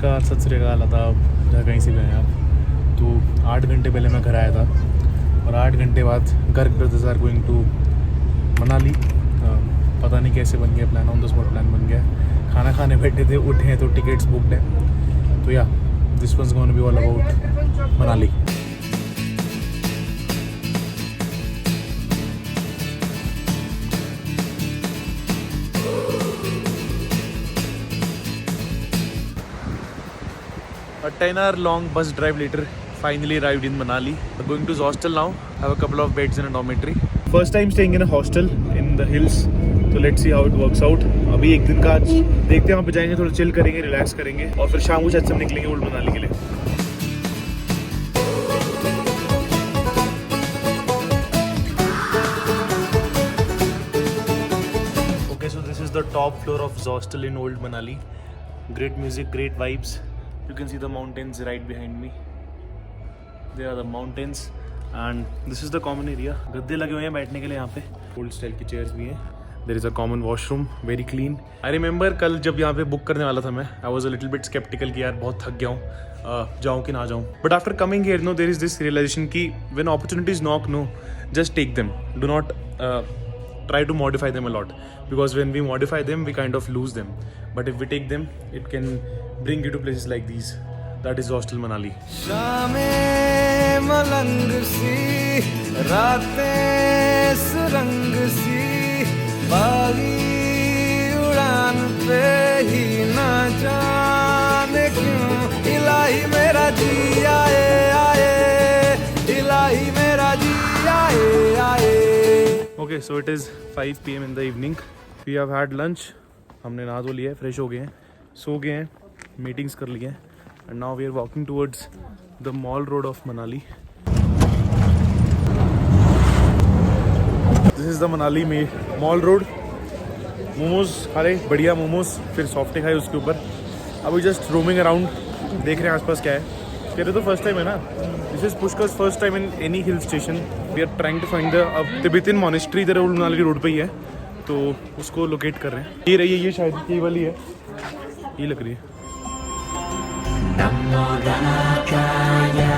नमस्कार, सत श्री अकाल, आदाब, जहाँ कहीं से भी आए आप। तो 8 घंटे पहले मैं घर आया था और 8 घंटे बाद Garg brothers are going to Manali. पता नहीं कैसे बन गया plan, on the spot plan बन गया। खाना खाने बैठे थे, उठे हैं तो टिकट्स बुकड है। तो या this was gonna be all about Manali. A 10-hour long bus drive later, finally arrived in Manali. We're going to his hostel now. Have a couple of beds in a dormitory. First time staying in a hostel in the hills. So let's see how it works out. अभी एक दिन का आज देखते हैं, वहाँ पे जाएंगे, थोड़ा चिल करेंगे, रिलैक्स करेंगे और फिर शाम को शायद सब निकलेंगे ओल्ड मनाली के लिए। Okay, so this is the top floor of his hostel in old Manali. Great music, great vibes. You can see the mountains right behind me. There are the mountains and this is the common area. गद्दे लगे हुए हैं बैठने के लिए यहाँ पे। Old style की chairs भी हैं। There is a common washroom, very clean. I remember कल जब यहाँ पे बुक करने वाला था मैं, I was a little bit skeptical कि यार बहुत थक गया हूँ, जाऊँ कि ना जाऊँ. But after coming here, no, there is this realization कि when opportunities knock, no, just take them. Do not try to modify them a lot, because when we modify them, we kind of lose them. But if we take them, it can bring you to places like these. That is Hostel Manali. शामें मलंग सी, रातें सुरंग सी, बागी उड़ान पे ही ना जाने क्यों इलाही मेरा जी आए आए, इलाही मेरा जी आए आए। Okay, so it is 5 PM in the evening. We have had lunch. हमने नहा धो लिया है, फ्रेश हो गए हैं, सो गए हैं, मीटिंग्स कर लिए हैं, and now we are walking towards the mall road of Manali. This is the Manali में मॉल रोड। मोमोज खा रहे, बढ़िया मोमोज, फिर सॉफ्टे खाए उसके ऊपर। अभी जस्ट रोमिंग अराउंड, देख रहे हैं आसपास क्या है। तेरे तो फर्स्ट टाइम है ना? This is Pushkar's first time in any hill station. We are trying to find the Tibetan monastery. इधर ओल्ड मनाली की रोड पे ही है, तो उसको लोकेट कर रहे हैं। ये रही है, ये शायद ये वाली है, ये लग रही है। नमो राजाया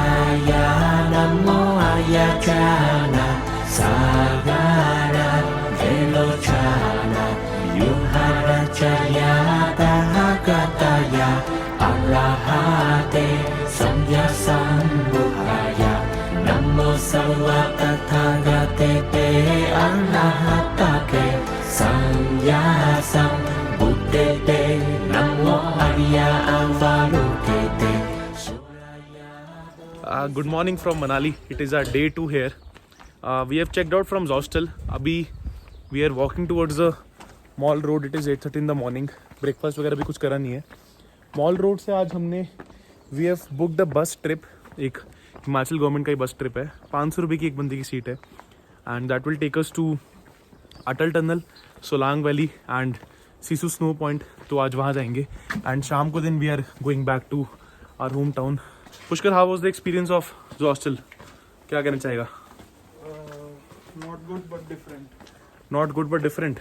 नमो आयाचाना सागारा वेलोचाना युहारचर्या दहगतया अरहते सम्या सम्बुहाया नमो सर्वतथागते ते अरहतके संयासं बुद्धे नमो Arya अवलोकते। Good morning from Manali. It is our day 2 here. We have checked out from hostel. अभी we are walking towards the mall road. It is 8:30 in the morning. Breakfast वगैरह भी कुछ करा नहीं है। मॉल रोड से आज हमने we have booked a bus trip. एक हिमाचल गवर्नमेंट का ही बस ट्रिप है। 500 रुपये की एक बंदे की सीट है, and that will take us to Atal tunnel, Solang valley and Sisu snow point. तो आज वहाँ जाएंगे, एंड शाम को दिन we are going back to our home town. Pushkar, how was the experience of the hostel? क्या कहना चाहेगा? Not good but different. Not good but different.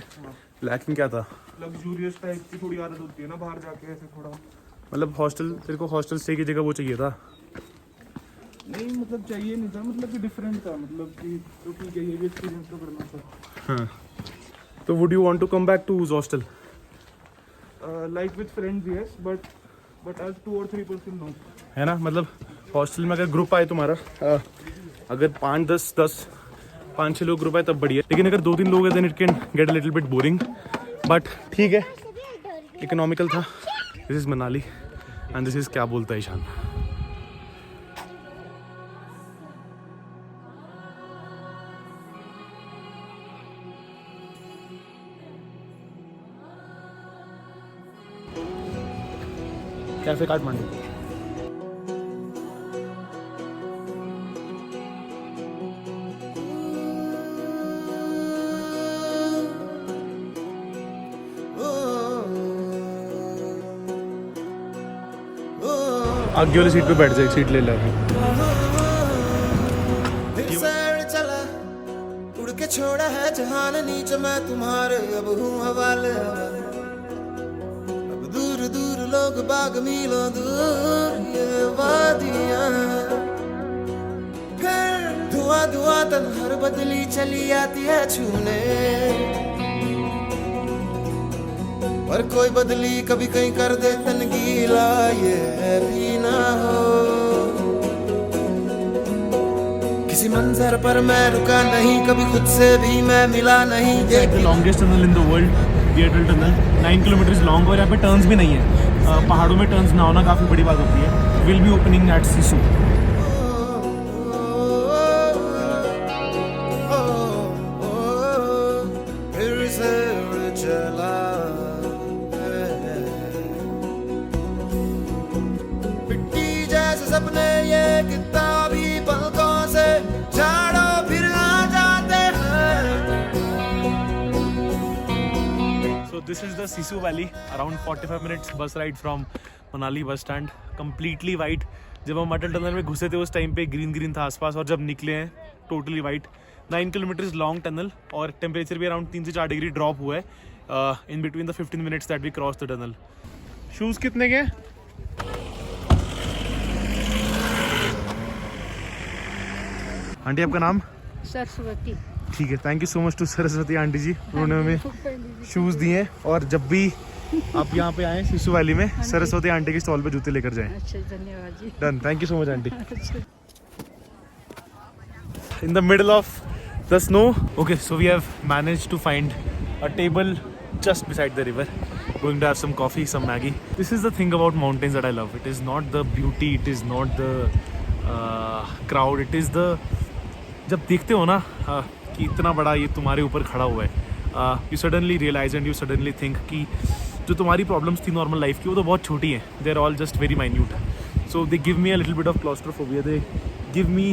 Lacking क्या था? लग्जूरियस टाइप की थोड़ी आदत होती है ना बाहर जाके, ऐसे थोड़ा मतलब हॉस्टल, तेरे को हॉस्टल स्टे की जगह वो चाहिए था? नहीं, मतलब चाहिए नहीं था, मतलब कि डिफरेंट था, मतलब कि तो ठीक है, ये भी एक्सपीरियंस तो करना था। हाँ, तो would you want to come back to hostel? Like with friends yes, but as 2 or 3 person no. है ना, मतलब हॉस्टल में अगर ग्रुप आए तुम्हारा, अगर 5-6 लोग ग्रुप आए तब बढ़िया, लेकिन अगर 2-3 लोग हैं then it can get a little bit boring, but ठीक है, इकोनॉमिकल था। This is Manali and this is क्या बोलता है ईशान। कैफे काठमांडू। आगे वाली सीट पे बैठ जाए, सीट ले ले। चला उड़ के छोड़ा है जहान नीचे, मैं तुम्हारे अब हूँ हवाले। अब दूर दूर लोग लोग बाग मीलों दूर ये वादियां फिर धुआं धुआं तन हर बदली चली आती है छूने पर कोई बदली कभी कहीं कर दे तन गीला ये भी ना हो किसी मंजर पर मैं रुका नहीं कभी खुद से भी मैं मिला नहीं ये the longest tunnel in the world the Atal tunnel 9 kilometre long और यहाँ पे टर्न्स भी नहीं है पहाड़ों में टर्न्स ना होना काफ़ी बड़ी बात होती है will be opening at Sisu फिर से उड़ चला मिट्टी जैसे सपने ये कितना भी पलकों से झाड़ो फिर आ जाते हैं So this is the Sisu Valley, around 45 minutes bus ride from Manali bus stand, completely white. जब हम अटल टनल में घुसे थे उस टाइम पे ग्रीन था आसपास और जब निकले हैं totally white 9 kilometre long tunnel और टेम्परेचर भी अराउंड 3 से 4 डिग्री ड्रॉप हुआ है in between the 15 minutes that we cross the tunnel. Shoes कितने के? आंटी आपका नाम? सरस्वती. ठीक है, thank you so much to Saraswati aunty ji, उन्होंने हमें शूज़ दिए हैं और जब भी आप यहाँ पे आएँ सिसु वैली में सरस्वती आंटी के स्टॉल पे जूते लेकर जाएं. अच्छा, धन्यवाद जी. Done, thank you so much aunty. In the middle of the snow, okay, so we have managed to find a table just beside the river. Going to have some coffee, some Maggie. This is the thing about mountains that I love. It is not the beauty, it is not the crowd, it is the जब देखते हो ना कि इतना बड़ा ये तुम्हारे ऊपर खड़ा हुआ है you suddenly realise and you suddenly think कि जो तुम्हारी प्रॉब्लम्स थी नॉर्मल लाइफ की वो तो बहुत छोटी हैं. They are all just very minute. So they give me a little bit of claustrophobia. They give me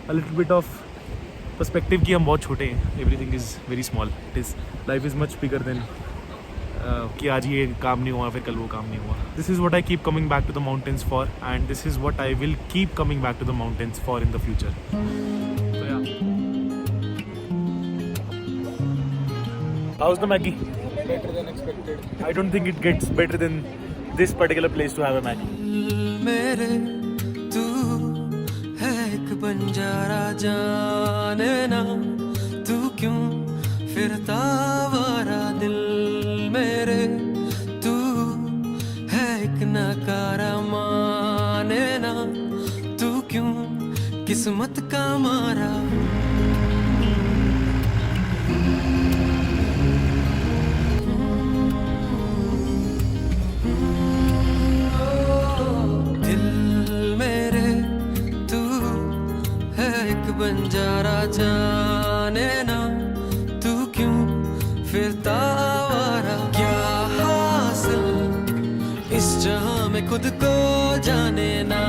a little bit of perspective कि हम बहुत छोटे हैं. Everything is very small. It is life is much bigger than कि आज ये काम नहीं हुआ फिर कल वो काम नहीं हुआ. This is what I keep coming back to the mountains for and this is what I will keep coming back to the mountains for in the future. How's the Maggie? Better than expected. I don't think it gets better than this particular place to have a Maggie. मेरे तू है एक बंजारा जाने ना तू क्यों फिरता वारा दिल मेरे तू है एक नकारा माने ना तू क्यों किस्मत का मारा. बंजारा जाने ना तू क्यों फिरता आवारा. क्या हासिल इस जहां में खुद को जाने ना